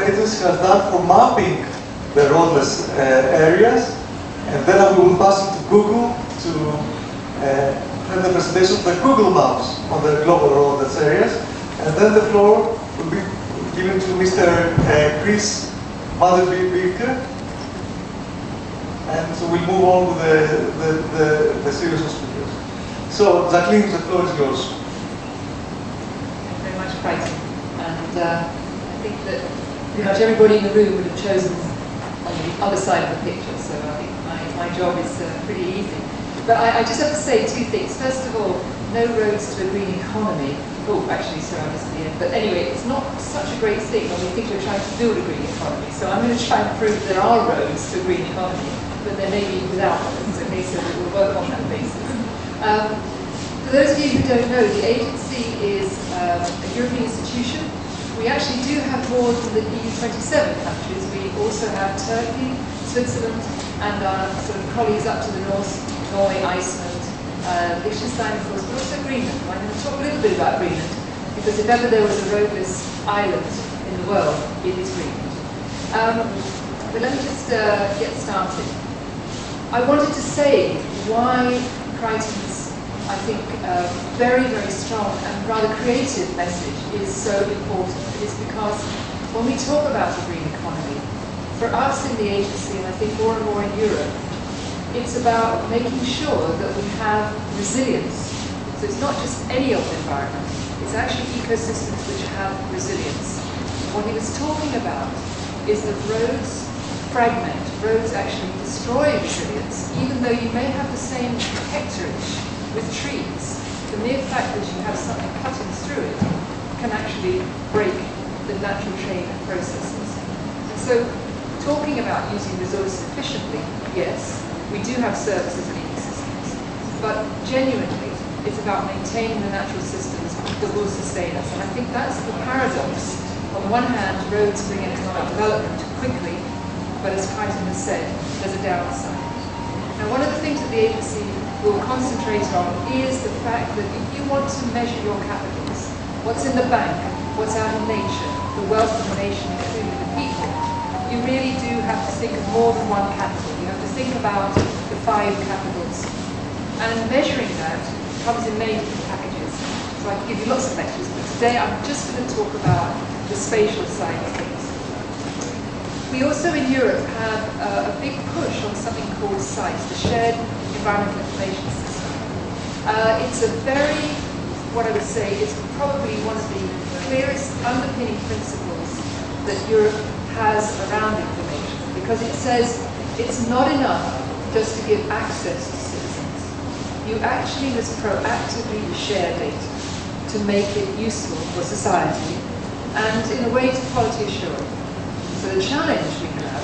agency has done for mapping the roadless areas. And then I will pass it to Google to have the presentation of the Google Maps on the global roadless areas. And then the floor will be given to Mr. Chris Vanderbeek. And so we'll move on with the series of speakers. So, Jacqueline, the floor is yours. Thank you very much, Kriton. And I think that pretty much everybody in the room would have chosen on the other side of the picture, so I think my job is pretty easy. But I just have to say two things. First of all, no roads to a green economy. Oh, actually, sorry, I missed the end. But anyway, it's not such a great thing when we think we're trying to build a green economy. So I'm going to try and prove there are roads to a green economy, but there may be without roads. Okay, so we will work on that basis. For those of you who don't know, the agency is a European institution. We actually do have more than the EU 27 countries. We also have Turkey, Switzerland, and our sort of colleagues up to the north, Norway, Iceland, Liechtenstein, of course, but also Greenland. I'm going to talk a little bit about Greenland, because if ever there was a roadless island in the world, it is Greenland. But let me just get started. I wanted to say why Kriton's, I think, very, very strong and rather creative message is so important. It is because when we talk about the green economy, for us in the agency, and I think more and more in Europe, it's about making sure that we have resilience. So it's not just any old environment, it's actually ecosystems which have resilience. What he was talking about is that roads fragment, roads actually destroy resilience, even though you may have the same hectareage with trees. The mere fact that you have something cutting through it can actually break the natural chain of processes. And so, talking about using resources efficiently, yes, we do have services and ecosystems, but genuinely, it's about maintaining the natural systems that will sustain us. And I think that's the paradox. On the one hand, roads bring economic development quickly, but as Kriton has said, there's a downside. Now, one of the things that the agency will concentrate on is the fact that if you want to measure your capitals, what's in the bank, what's out in nature, the wealth of the nation, including the people, you really do have to think of more than one capital. You have to think about the 5 capitals. And measuring that comes in many different packages. So I can give you lots of lectures, but today I'm just going to talk about the spatial side of things. We also in Europe have a big push on something called SITES, the Shared Environmental Information System. It's a very, what I would say, is probably one of the clearest underpinning principles that Europe has around information, because it says it's not enough just to give access to citizens. You actually must proactively share data to make it useful for society and in a way to quality assurance. So the challenge we have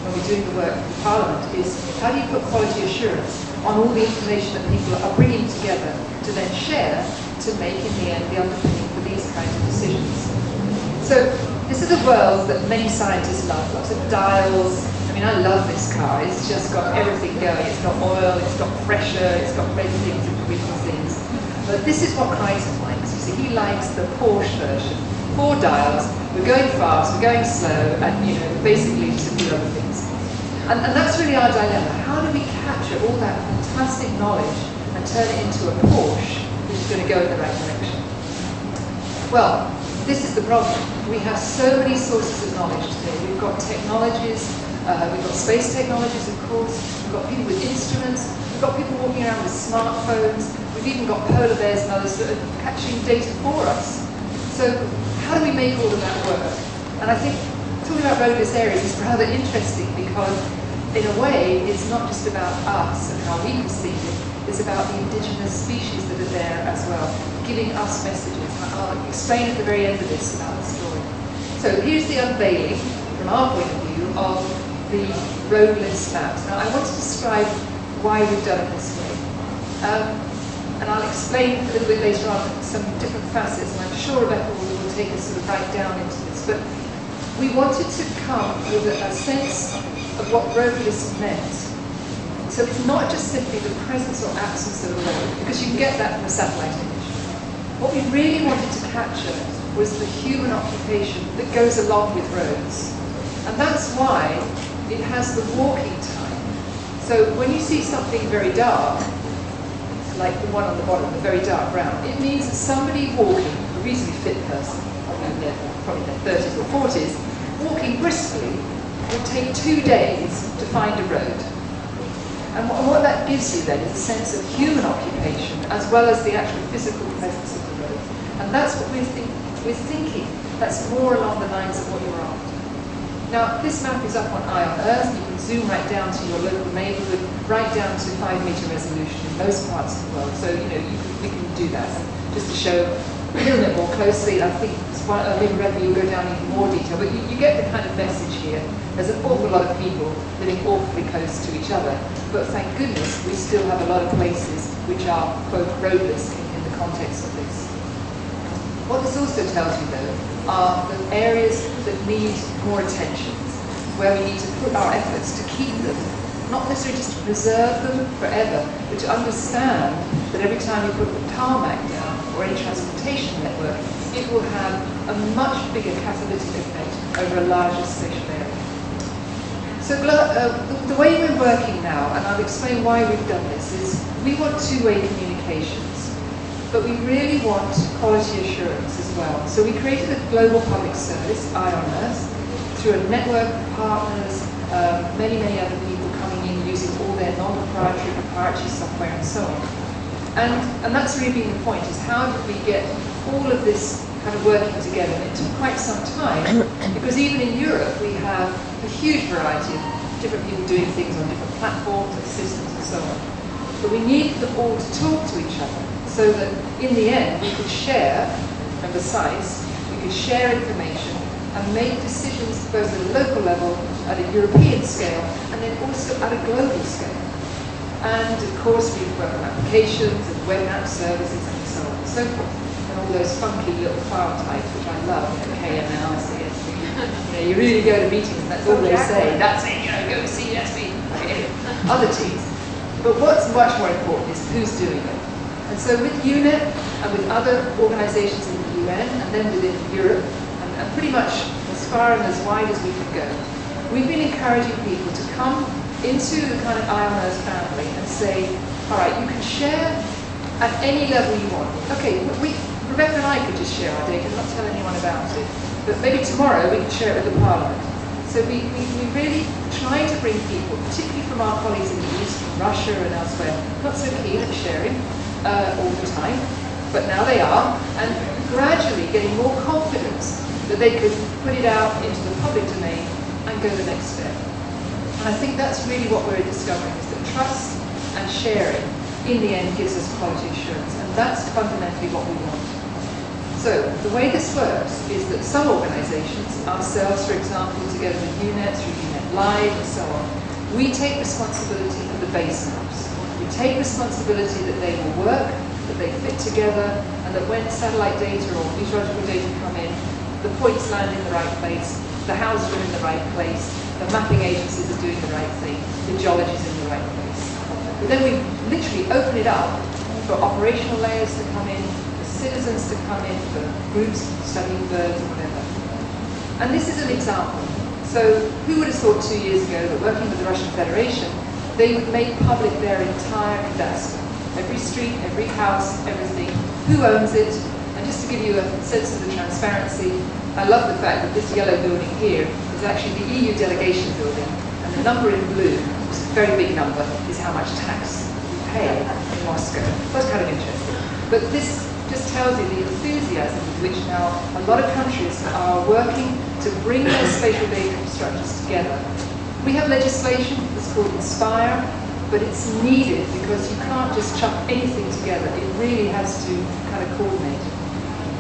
when we're doing the work in Parliament is how do you put quality assurance on all the information that people are bringing together to then share to make in the end the underpinning for these kinds of decisions. So this is a world that many scientists love, lots of dials. I mean, I love this car. It's just got everything going. It's got oil, it's got pressure, it's got red things and green things. But this is what Kriton likes. You see, he likes the Porsche version. 4 dials, we're going fast, we're going slow, and basically just a few other things. And that's really our dilemma. How do we capture all that fantastic knowledge and turn it into a Porsche which is going to go in the right direction? Well, this is the problem. We have so many sources of knowledge today. We've got technologies, we've got space technologies, of course, we've got people with instruments, we've got people walking around with smartphones, we've even got polar bears and others that are capturing data for us. So how do we make all of that work? And I think talking about roadless areas is rather interesting because in a way it's not just about us and how we perceive it, it's about the indigenous species that are there as well, giving us messages. I'll explain at the very end of this about the story. So here's the unveiling, from our point of view, of the roadless maps. Now I want to describe why we've done it this way. And I'll explain a little bit later on some different facets, and I'm sure Rebecca will take us sort of right down into this. But we wanted to come with a sense of what roadless meant. So it's not just simply the presence or absence of a road, because you can get that from a satellite image. What we really wanted to capture was the human occupation that goes along with roads. And that's why it has the walking time. So when you see something very dark, like the one on the bottom, the very dark brown, it means that somebody walking, a reasonably fit person, probably in their 30s or 40s, walking briskly would take 2 days to find a road. And what that gives you then is a sense of human occupation as well as the actual physical presence of the road. And that's what we're thinking. That's more along the lines of what you're after. Now, this map is up on Eye on Earth. You can zoom right down to your local neighbourhood, right down to 5-metre resolution in most parts of the world. So, we can do that. Just to show a little bit more closely, I think maybe Rebecca will go down in more detail, but you get the kind of message here. There's an awful lot of people living awfully close to each other, but thank goodness we still have a lot of places which are, quote, roadless in the context of this. What this also tells you, though, are the areas that need more attention, where we need to put our efforts to keep them, not necessarily just to preserve them forever, but to understand that every time you put the tarmac down or any transportation network, it will have a much bigger catalytic effect over a larger spatial area. So the way we're working now, and I'll explain why we've done this, is we want two-way communications, but we really want quality assurance as well. So we created a global public service, Eye on Earth, through a network of partners, many other people coming in using all their non-proprietary, proprietary software and so on. And that's really been the point, is how did we get all of this kind of working together? And it took quite some time, because even in Europe we have a huge variety of different people doing things on different platforms and systems and so on. But we needed them all to talk to each other, so that in the end we could share, and besides, we could share information and make decisions both at a local level, at a European scale, and then also at a global scale. And of course we work on applications and web app services and so on and so forth. And all those funky little file types, which I love, KML, CSV. You really go to meetings and that's all they say. That's it, go to CSV. Other teams. But what's much more important is who's doing it. And so with UNEP and with other organizations in the UN and then within Europe, and pretty much as far and as wide as we could go, we've been encouraging people to come into the kind of Eye on Earth family and say, all right, you can share at any level you want. Okay, Rebecca and I could just share our data and not tell anyone about it, but maybe tomorrow we can share it with the Parliament. So we really try to bring people, particularly from our colleagues in the East, from Russia and elsewhere, not so keen at sharing all the time, but now they are, and gradually getting more confidence that they could put it out into the public domain and go the next step. And I think that's really what we're discovering, is that trust and sharing in the end gives us quality assurance, and that's fundamentally what we want. So the way this works is that some organizations, ourselves for example, together with UNET, through UNET Live and so on, we take responsibility for the base maps. We take responsibility that they will work, that they fit together, and that when satellite data or meteorological data come in, the points land in the right place, the houses are in the right place, the mapping agencies are doing the right thing, the geology is in the right place. But then we literally open it up for operational layers to come in, for citizens to come in, for groups studying birds or whatever. And this is an example. So who would have thought 2 years ago that working with the Russian Federation, they would make public their entire cadastre. Every street, every house, everything, who owns it. And just to give you a sense of the transparency, I love the fact that this yellow building here is actually the EU delegation building, and the number in blue, which is a very big number, is how much tax we pay in Moscow. That's kind of interesting. But this just tells you the enthusiasm with which now a lot of countries are working to bring their spatial data infrastructures together. We have legislation that's called Inspire, but it's needed because you can't just chuck anything together. It really has to kind of coordinate.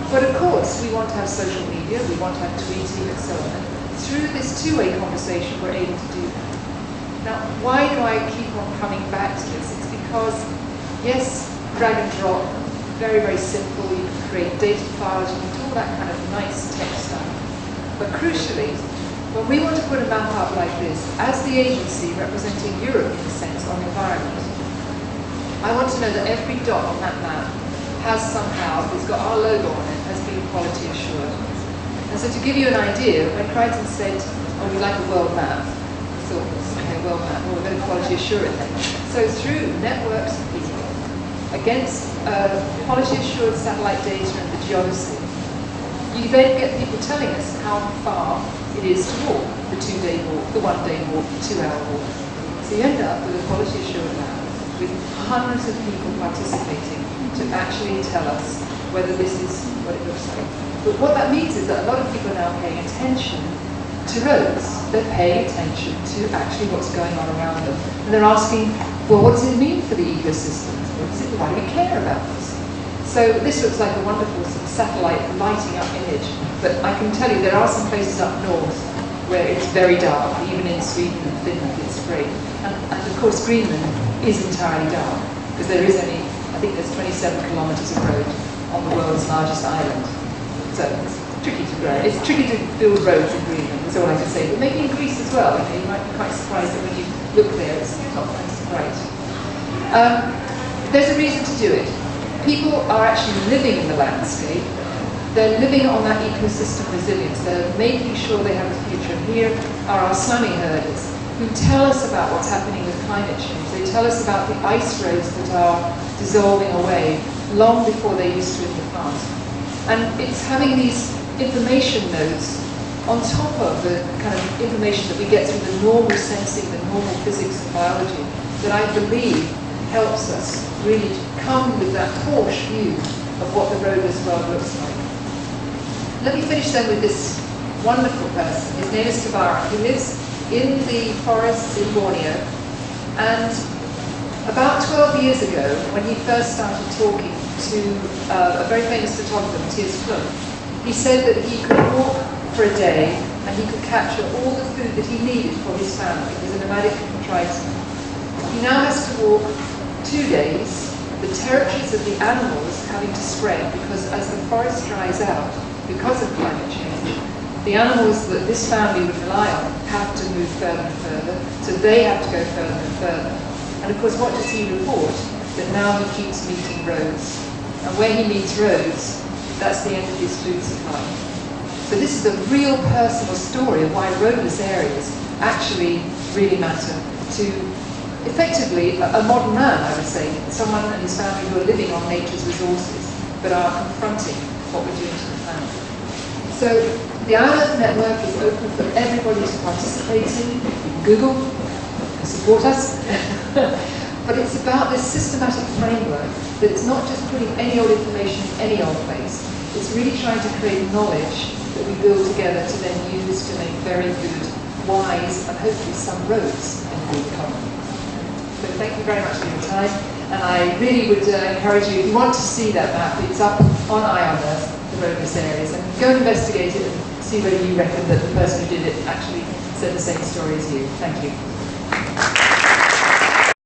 But of course, we want to have social media, we want to have tweeting and so on. And through this two-way conversation, we're able to do that. Now, why do I keep on coming back to this? It's because, yes, drag and drop, very simple. You can create data files, you can do all that kind of nice tech stuff. But crucially, when we want to put a map up like this, as the agency representing Europe in a sense on environment, I want to know that every dot on that map has somehow, it's got our logo on it, has been quality assured. And And so to give you an idea, when Kriton said, oh, we'd like a world map, we thought, okay, world map, well, we're going to quality assure it then. So through networks of people, against quality assured satellite data and the geodesy, you then get people telling us how far it is to walk, the 2-day walk, the 1-day walk, the 2-hour walk. So you end up with a quality assured map with hundreds of people participating to actually tell us whether this is what it looks like. But what that means is that a lot of people are now paying attention to roads. They're paying attention to actually what's going on around them. And they're asking, well, what does it mean for the ecosystems? Why do we care about this? So this looks like a wonderful sort of satellite lighting up image. But I can tell you there are some places up north where it's very dark. Even in Sweden and Finland, it's great. And of course, Greenland is entirely dark because there is only, I think there's 27 kilometers of road on the world's largest island. So it's tricky to grow. It's tricky to build roads in Greenland, that's all I can say. But maybe in Greece as well. You might be quite surprised that when you look there, it's not quite so bright. There's a reason to do it. People are actually living in the landscape. They're living on that ecosystem resilience. They're making sure they have a future. And here are our slummy herders who tell us about what's happening with climate change. They tell us about the ice roads that are dissolving away long before they used to in the past. And it's having these information nodes on top of the kind of information that we get through the normal sensing, the normal physics and biology, that I believe helps us really come with that Porsche view of what the roadless world looks like. Let me finish then with this wonderful person. His name is Tabarak. He lives in the forests in Borneo, and about 12 years ago, when he first started talking to a very famous photographer, Matthias Klum, he said that he could walk for a day and he could capture all the food that he needed for his family. He's a nomadic Triton. He now has to walk 2 days, the territories of the animals having to spread because as the forest dries out, because of climate change, the animals that this family would rely on have to move further and further, so they have to go further and further. And of course, what does he report? That now he keeps meeting roads. And when he meets roads, that's the end of his food supply. So this is a real personal story of why roadless areas actually really matter to, effectively, a modern man, I would say, someone and his family who are living on nature's resources, but are confronting what we're doing to the planet. So the Iron Earth Network is open for everybody to participate in. Google, support us. But it's about this systematic framework that it's not just putting any old information in any old place. It's really trying to create knowledge that we build together to then use to make very good, wise, and hopefully some roads in a good economy. So thank you very much for your time. And I really would encourage you, if you want to see that map, it's up on Iron Earth, the roadless areas, and go and investigate it and see whether you reckon that the person who did it actually said the same story as you. Thank you.